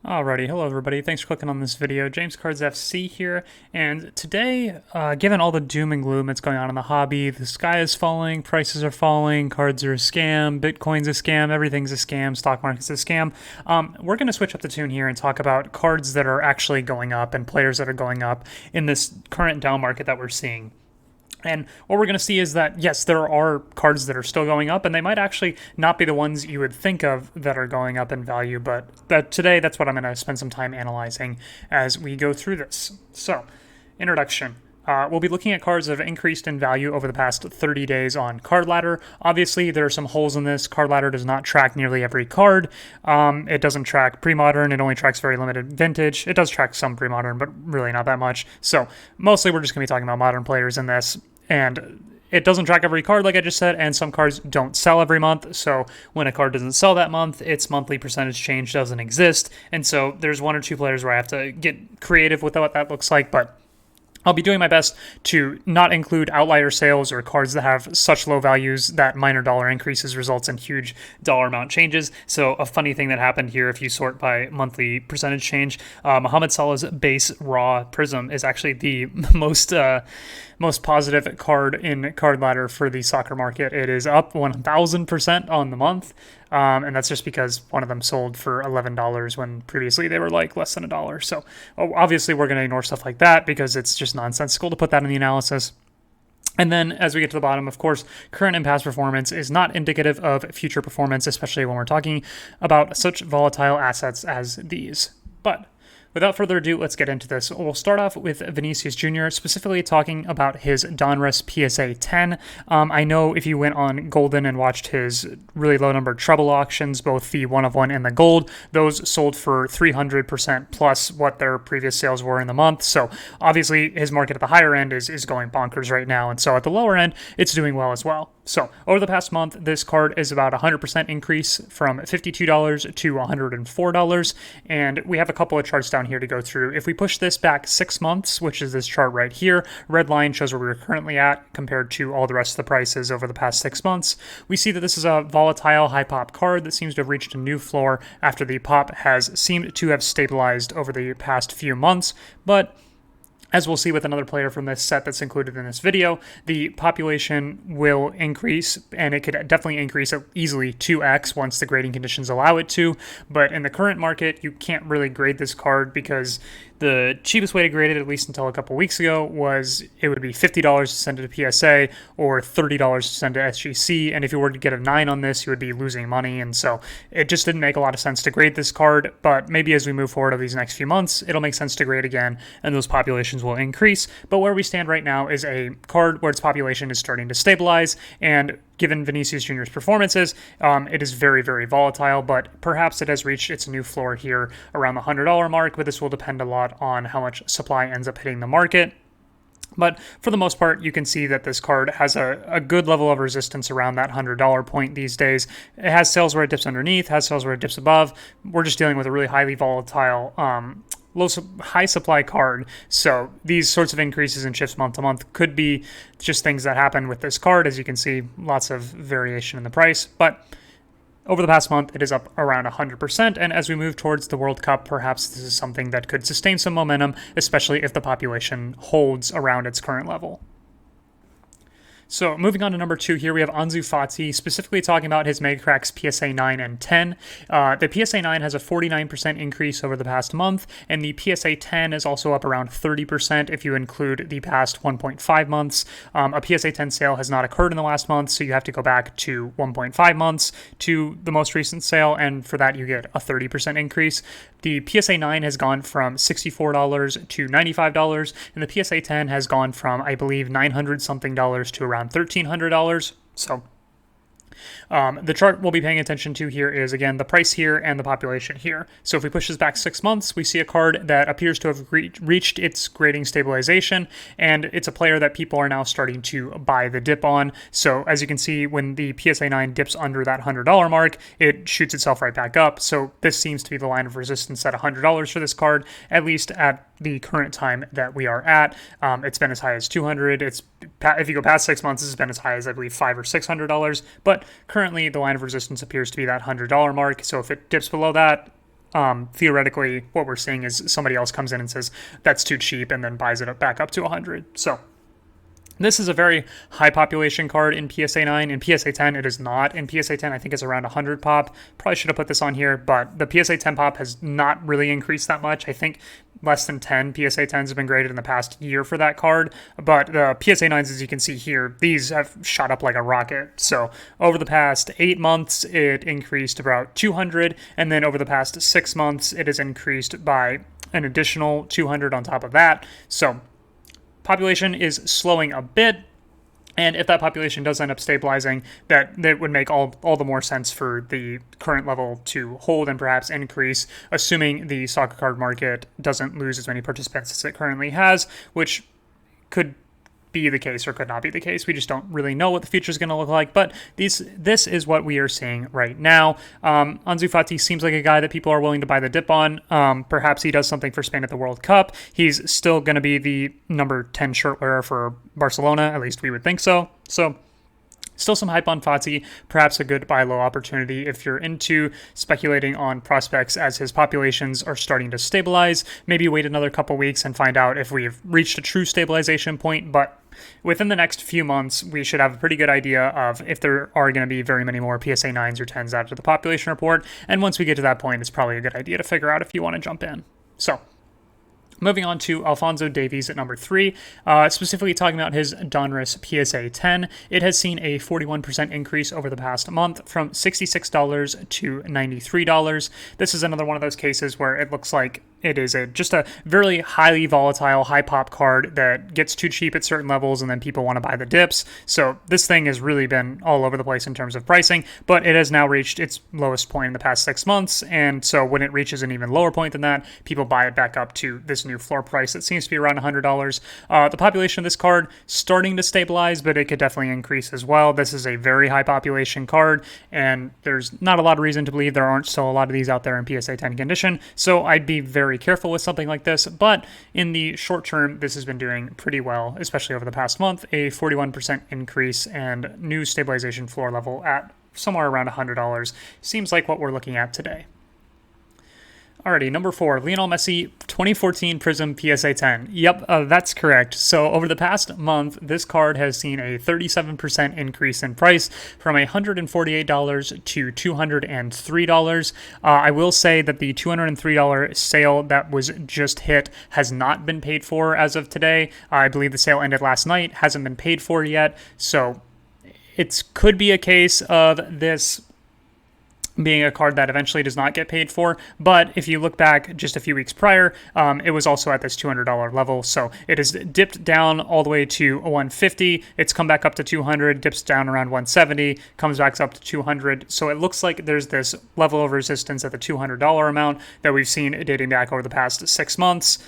Alrighty, hello everybody. Thanks for clicking on this video. James Cards FC here, and today, given all the doom and gloom that's going on in the hobby, the sky is falling, prices are falling, cards are a scam, Bitcoin's a scam, everything's a scam, stock market's a scam. We're going to switch up the tune here and talk about cards that are actually going up and players that are going up in this current down market that we're seeing. And what we're going to see is that, yes, there are cards that are still going up, and they might actually not be the ones you would think of that are going up in value, but today that's what I'm going to spend some time analyzing as we go through this. So, introduction. We'll be looking at cards that have increased in value over the past 30 days on Card Ladder. Obviously, there are some holes in this. Card Ladder does not track nearly every card. It doesn't track pre-modern. It only tracks very limited vintage. It does track some pre-modern, but really not that much. So mostly we're just going to be talking about modern players in this. And it doesn't track every card, like I just said, and some cards don't sell every month. So when a card doesn't sell that month, its monthly percentage change doesn't exist. And so there's one or two players where I have to get creative with what that looks like, but I'll be doing my best to not include outlier sales or cards that have such low values that minor dollar increases results in huge dollar amount changes. So a funny thing that happened here, if you sort by monthly percentage change, Mohamed Salah's base raw Prizm is actually the most positive card in Card Ladder for the soccer market. It is up 1,000% on the month. And that's just because one of them sold for $11 when previously they were like less than $1. So obviously we're going to ignore stuff like that because it's just nonsensical to put that in the analysis. And then as we get to the bottom, of course, current and past performance is not indicative of future performance, especially when we're talking about such volatile assets as these. But without further ado, let's get into this. We'll start off with Vinicius Jr., specifically talking about his Donruss PSA 10. I know if you went on Golden and watched his really low numbered treble auctions, both the 1 of 1 and the gold, those sold for 300% plus what their previous sales were in the month. So obviously his market at the higher end is going bonkers right now. And so at the lower end, it's doing well as well. So over the past month, this card is about 100% increase from $52 to $104. And we have a couple of charts down here to go through. If we push this back 6 months, which is this chart right here, red line shows where we're currently at compared to all the rest of the prices over the past 6 months. We see that this is a volatile high pop card that seems to have reached a new floor after the pop has seemed to have stabilized over the past few months. But as we'll see with another player from this set that's included in this video, the population will increase, and it could definitely increase easily 2x once the grading conditions allow it to. But in the current market, you can't really grade this card because the cheapest way to grade it, at least until a couple weeks ago, was it would be $50 to send it to PSA or $30 to send to SGC. And if you were to get a 9 on this, you would be losing money. And so it just didn't make a lot of sense to grade this card. But maybe as we move forward over these next few months, it'll make sense to grade again, and those populations will increase. But where we stand right now is a card where its population is starting to stabilize, and given Vinicius Jr.'s performances, it is very, very volatile, but perhaps it has reached its new floor here around the $100 mark, but this will depend a lot on how much supply ends up hitting the market. But for the most part, you can see that this card has a good level of resistance around that $100 point these days. It has sales where it dips underneath, has sales where it dips above. We're just dealing with a really highly volatile high supply card, so these sorts of increases and shifts month to month could be just things that happen with this card. As you can see, lots of variation in the price, but over the past month, it is up around 100%, and as we move towards the World Cup, perhaps this is something that could sustain some momentum, especially if the population holds around its current level. So moving on to number 2 here, we have Ansu Fati, specifically talking about his Megacarcks PSA 9 and 10. The PSA 9 has a 49% increase over the past month, and the PSA 10 is also up around 30% if you include the past 1.5 months. A PSA 10 sale has not occurred in the last month, so you have to go back to 1.5 months to the most recent sale, and for that you get a 30% increase. The PSA 9 has gone from $64 to $95, and the PSA 10 has gone from, I believe, $900 something to around $1,300. So the chart we'll be paying attention to here is, again, the price here and the population here. So if we push this back 6 months, we see a card that appears to have reached its grading stabilization, and it's a player that people are now starting to buy the dip on. So as you can see, when the PSA 9 dips under that $100 mark, it shoots itself right back up. So this seems to be the line of resistance at $100 for this card, at least at the current time that we are at. It's been as high as $200. If you go past 6 months, it's been as high as, I believe, $500 or $600. But currently, the line of resistance appears to be that $100 mark. So if it dips below that, theoretically what we're seeing is somebody else comes in and says that's too cheap and then buys it back up to 100. So this is a very high population card in PSA 9. In PSA 10, it is not. In PSA 10, I think it's around 100 pop. Probably should have put this on here, but the PSA 10 pop has not really increased that much. I think less than 10 PSA 10s have been graded in the past year for that card, but the PSA 9s, as you can see here, these have shot up like a rocket. So over the past 8 months, it increased about 200, and then over the past 6 months, it has increased by an additional 200 on top of that. So population is slowing a bit, and if that population does end up stabilizing, that would make all the more sense for the current level to hold and perhaps increase, assuming the soccer card market doesn't lose as many participants as it currently has, which could be the case or could not be the case. We just don't really know what the future is going to look like, but this is what we are seeing right now. Ansu Fati seems like a guy that people are willing to buy the dip on. Perhaps he does something for Spain at the World Cup. He's still going to be the number 10 shirt wearer for Barcelona, at least we would think so. So still some hype on Fati, perhaps a good buy low opportunity if you're into speculating on prospects as his populations are starting to stabilize. Maybe wait another couple weeks and find out if we've reached a true stabilization point, but within the next few months, we should have a pretty good idea of if there are going to be very many more PSA 9s or 10s after the population report, and once we get to that point, it's probably a good idea to figure out if you want to jump in. So moving on to Alphonso Davies at number 3, specifically talking about his Donruss PSA 10. It has seen a 41% increase over the past month from $66 to $93. This is another one of those cases where it looks like it is just a very highly volatile, high pop card that gets too cheap at certain levels and then people want to buy the dips. So this thing has really been all over the place in terms of pricing, but it has now reached its lowest point in the past 6 months. And so when it reaches an even lower point than that, people buy it back up to this new floor price that seems to be around $100. The population of this card starting to stabilize, but it could definitely increase as well. This is a very high population card, and there's not a lot of reason to believe there aren't still a lot of these out there in PSA 10 condition. So I'd be very careful with something like this, but in the short term, this has been doing pretty well, especially over the past month. A 41% increase and new stabilization floor level at somewhere around $100 seems like what we're looking at today. Alrighty, number 4, Lionel Messi 2014 Prizm PSA 10. Yep, that's correct. So over the past month, this card has seen a 37% increase in price from $148 to $203. I will say that the $203 sale that was just hit has not been paid for as of today. I believe the sale ended last night, hasn't been paid for yet. So it could be a case of this being a card that eventually does not get paid for. But if you look back just a few weeks prior, it was also at this $200 level. So it has dipped down all the way to $150. It's come back up to $200, dips down around $170, comes back up to $200. So it looks like there's this level of resistance at the $200 amount that we've seen dating back over the past 6 months.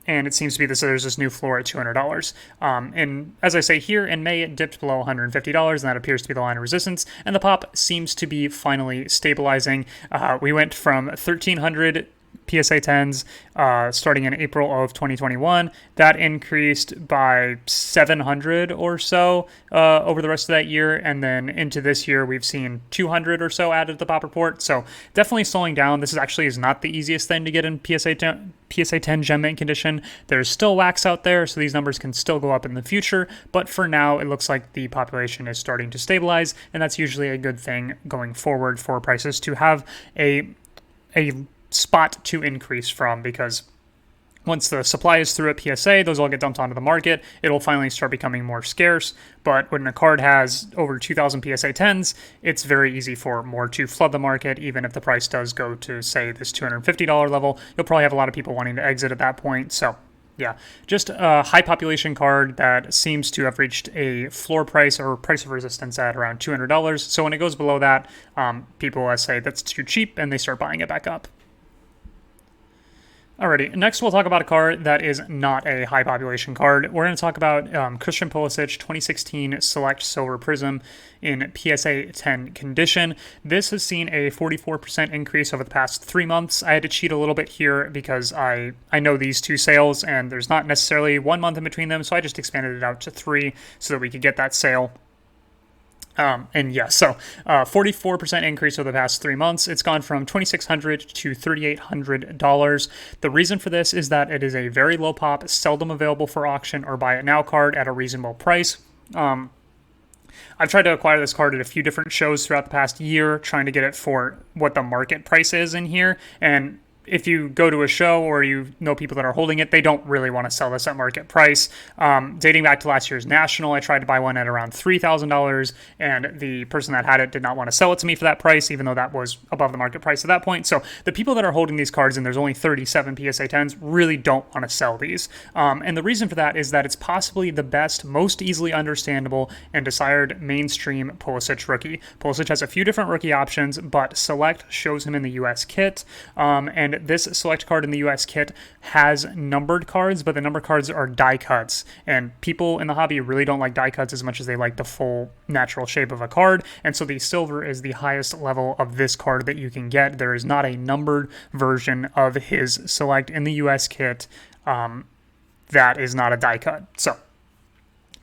And it seems to be there's this new floor at $200. And as I say here, in May, it dipped below $150, and that appears to be the line of resistance. And the pop seems to be finally stabilizing. We went from 1,300 PSA 10s starting in April of 2021. That increased by 700 or so over the rest of that year, and then into this year we've seen 200 or so added to the pop report. So definitely slowing down. This is not the easiest thing to get in PSA 10 gem mint condition. There's still wax out there, so these numbers can still go up in the future, but for now it looks like the population is starting to stabilize, and that's usually a good thing going forward for prices to have a spot to increase from, because once the supply is through at PSA, those all get dumped onto the market. It'll finally start becoming more scarce. But when a card has over 2,000 PSA 10s, it's very easy for more to flood the market. Even if the price does go to, say, this $250 level, you'll probably have a lot of people wanting to exit at that point. So yeah, just a high population card that seems to have reached a floor price or price of resistance at around $200. So when it goes below that, people say that's too cheap and they start buying it back up. Alrighty, next we'll talk about a card that is not a high population card. We're going to talk about Christian Pulisic 2016 Select Silver Prizm in PSA 10 condition. This has seen a 44% increase over the past 3 months. I had to cheat a little bit here because I know these two sales and there's not necessarily 1 month in between them, so I just expanded it out to 3 so that we could get that sale. And yeah, so 44% increase over the past 3 months. It's gone from $2,600 to $3,800. The reason for this is that it is a very low pop, seldom available for auction or buy it now card at a reasonable price. I've tried to acquire this card at a few different shows throughout the past year, trying to get it for what the market price is in here. And if you go to a show or you know people that are holding it, they don't really want to sell this at market price. Dating back to last year's National, I tried to buy one at around $3,000, and the person that had it did not want to sell it to me for that price, even though that was above the market price at that point. So the people that are holding these cards, and there's only 37 PSA 10s, really don't want to sell these. And the reason for that is that it's possibly the best, most easily understandable, and desired mainstream Pulisic rookie. Pulisic has a few different rookie options, but Select shows him in the US kit, and this Select card in the US kit has numbered cards, but the numbered cards are die cuts, and people in the hobby really don't like die cuts as much as they like the full natural shape of a card, and so the silver is the highest level of this card that you can get. There is not a numbered version of his Select in the US kit that is not a die cut. So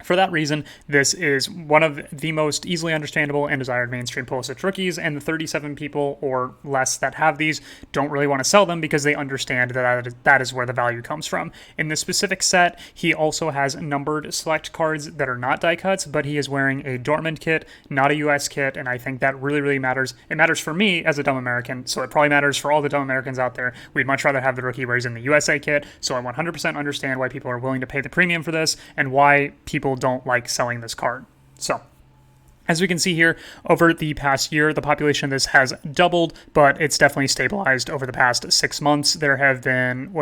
for that reason, this is one of the most easily understandable and desired mainstream Pulisic rookies, and the 37 people or less that have these don't really want to sell them because they understand that is where the value comes from. In this specific set, he also has numbered Select cards that are not die cuts, but he is wearing a Dortmund kit, not a US kit, and I think that really, really matters. It matters for me as a dumb American, so it probably matters for all the dumb Americans out there. We'd much rather have the rookie where he's in the USA kit, so I 100% understand why people are willing to pay the premium for this and why people don't like selling this card. So as we can see here, over the past year, the population of this has doubled, but it's definitely stabilized over the past 6 months. There have been,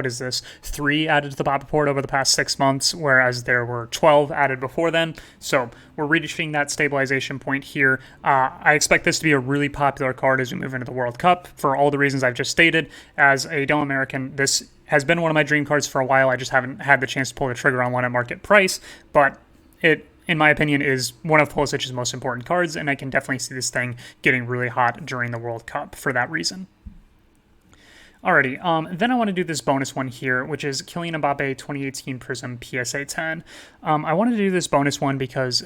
3 added to the pop report over the past 6 months, whereas there were 12 added before then. So we're reaching that stabilization point here. I expect this to be a really popular card as we move into the World Cup for all the reasons I've just stated. As a dumb American, this has been one of my dream cards for a while. I just haven't had the chance to pull the trigger on one at market price, but it, in my opinion, is one of Pulisic's most important cards, and I can definitely see this thing getting really hot during the World Cup for that reason. Alrighty, then I want to do this bonus one here, which is Kylian Mbappe 2018 Prizm PSA 10. I wanted to do this bonus one because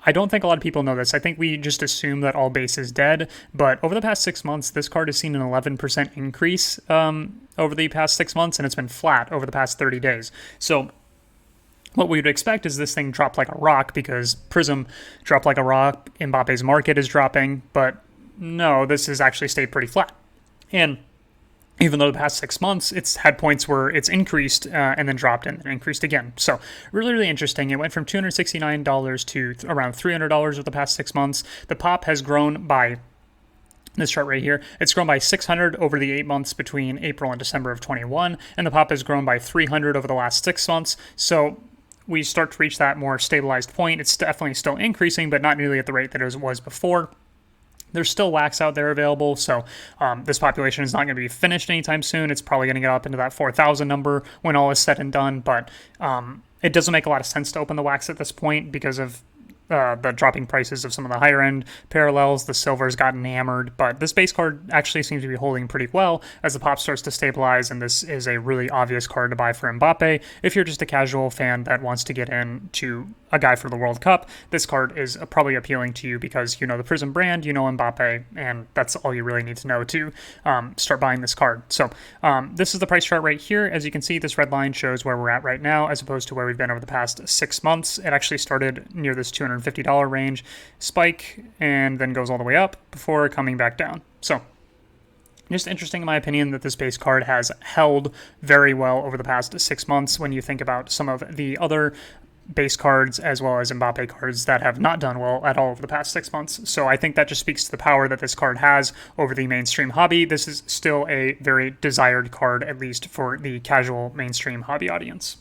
I don't think a lot of people know this. I think we just assume that all base is dead, but over the past 6 months, this card has seen an 11% increase over the past 6 months, and it's been flat over the past 30 days. So what we would expect is this thing dropped like a rock because Prizm dropped like a rock, Mbappe's market is dropping, but no, this has actually stayed pretty flat. And even though the past 6 months, it's had points where it's increased and then dropped and then increased again. So really, really interesting. It went from $269 to around $300 over the past 6 months. The pop has grown by this chart right here, it's grown by 600 over the 8 months between April and December of 21, and the pop has grown by 300 over the last 6 months. So we start to reach that more stabilized point. It's definitely still increasing, but not nearly at the rate that it was before. There's still wax out there available, so this population is not going to be finished anytime soon. It's probably going to get up into that 4,000 number when all is said and done, but it doesn't make a lot of sense to open the wax at this point because of the dropping prices of some of the higher end parallels. The silver's gotten hammered, but this base card actually seems to be holding pretty well as the pop starts to stabilize, and this is a really obvious card to buy for Mbappe. If you're just a casual fan that wants to get into a guy for the World Cup, this card is probably appealing to you because you know the Prizm brand, you know Mbappe, and that's all you really need to know to start buying this card. So this is the price chart right here. As you can see, this red line shows where we're at right now as opposed to where we've been over the past 6 months. It actually started near this $250 range spike and then goes all the way up before coming back down. So just interesting in my opinion that this base card has held very well over the past 6 months when you think about some of the other base cards as well as Mbappe cards that have not done well at all over the past 6 months. So I think that just speaks to the power that this card has over the mainstream hobby. This is still a very desired card, at least for the casual mainstream hobby audience.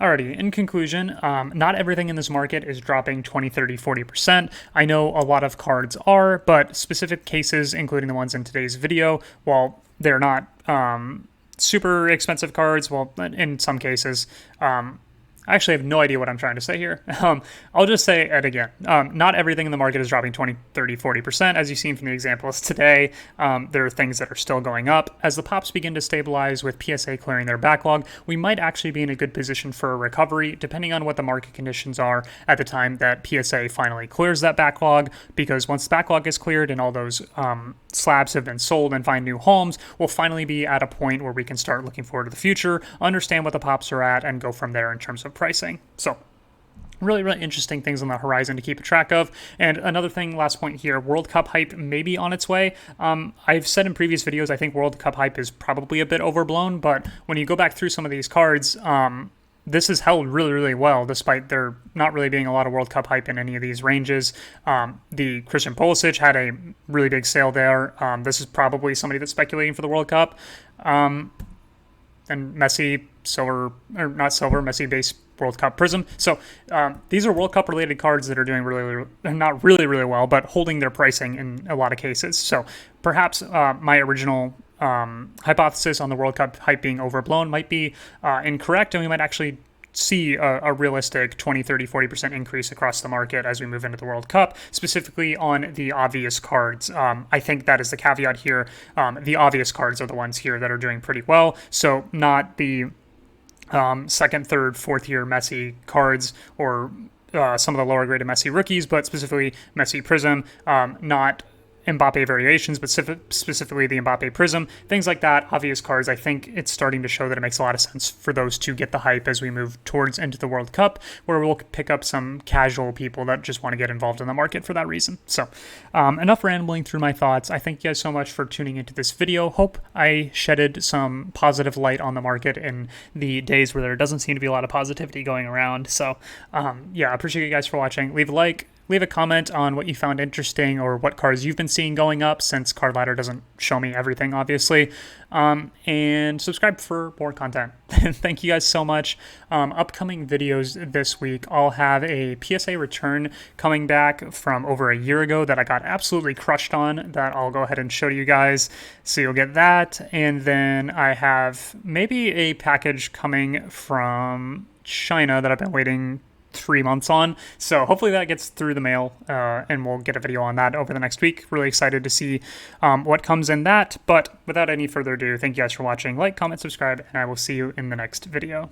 Alrighty, in conclusion, not everything in this market is dropping 20, 30, 40%. I know a lot of cards are, but specific cases, including the ones in today's video, while they're not super expensive cards, well, in some cases, I actually have no idea what I'm trying to say here. I'll just say it again. Not everything in the market is dropping 20, 30, 40%. As you've seen from the examples today, there are things that are still going up. As the pops begin to stabilize with PSA clearing their backlog, we might actually be in a good position for a recovery, depending on what the market conditions are at the time that PSA finally clears that backlog, because once the backlog is cleared and all those slabs have been sold and find new homes, we'll finally be at a point where we can start looking forward to the future, understand what the pops are at, and go from there in terms of pricing. So really, really interesting things on the horizon to keep track of. And another thing, last point here, World Cup hype may be on its way. I've said in previous videos, I think World Cup hype is probably a bit overblown, but when you go back through some of these cards, this has held really, really well, despite there not really being a lot of World Cup hype in any of these ranges. The Christian Pulisic had a really big sale there. This is probably somebody that's speculating for the World Cup. And Messi, silver, or not silver, Messi base World Cup Prizm. So these are World Cup related cards that are doing not really, really well, but holding their pricing in a lot of cases. So perhaps my original hypothesis on the World Cup hype being overblown might be incorrect, and we might actually see a realistic 20, 30, 40% increase across the market as we move into the World Cup, specifically on the obvious cards. I think that is the caveat here. The obvious cards are the ones here that are doing pretty well, so not the second, third, fourth year Messi cards or some of the lower graded Messi rookies, but specifically Messi Prizm, not Mbappe variations, but specifically the Mbappe Prizm, things like that, obvious cards. I think it's starting to show that it makes a lot of sense for those to get the hype as we move towards into the World Cup, where we'll pick up some casual people that just want to get involved in the market for that reason. So enough rambling through my thoughts. I thank you guys so much for tuning into this video. Hope I shedded some positive light on the market in the days where there doesn't seem to be a lot of positivity going around. So yeah, I appreciate you guys for watching. Leave a like. Leave a comment on what you found interesting or what cards you've been seeing going up, since Card Ladder doesn't show me everything, obviously. And subscribe for more content. Thank you guys so much. Upcoming videos this week, I'll have a PSA return coming back from over a year ago that I got absolutely crushed on, that I'll go ahead and show you guys. So you'll get that. And then I have maybe a package coming from China that I've been waiting 3 months on, so hopefully that gets through the mail, and we'll get a video on that over the next week. Really excited to see what comes in that, but without any further ado, thank you guys for watching. Like, comment, subscribe, and I will see you in the next video.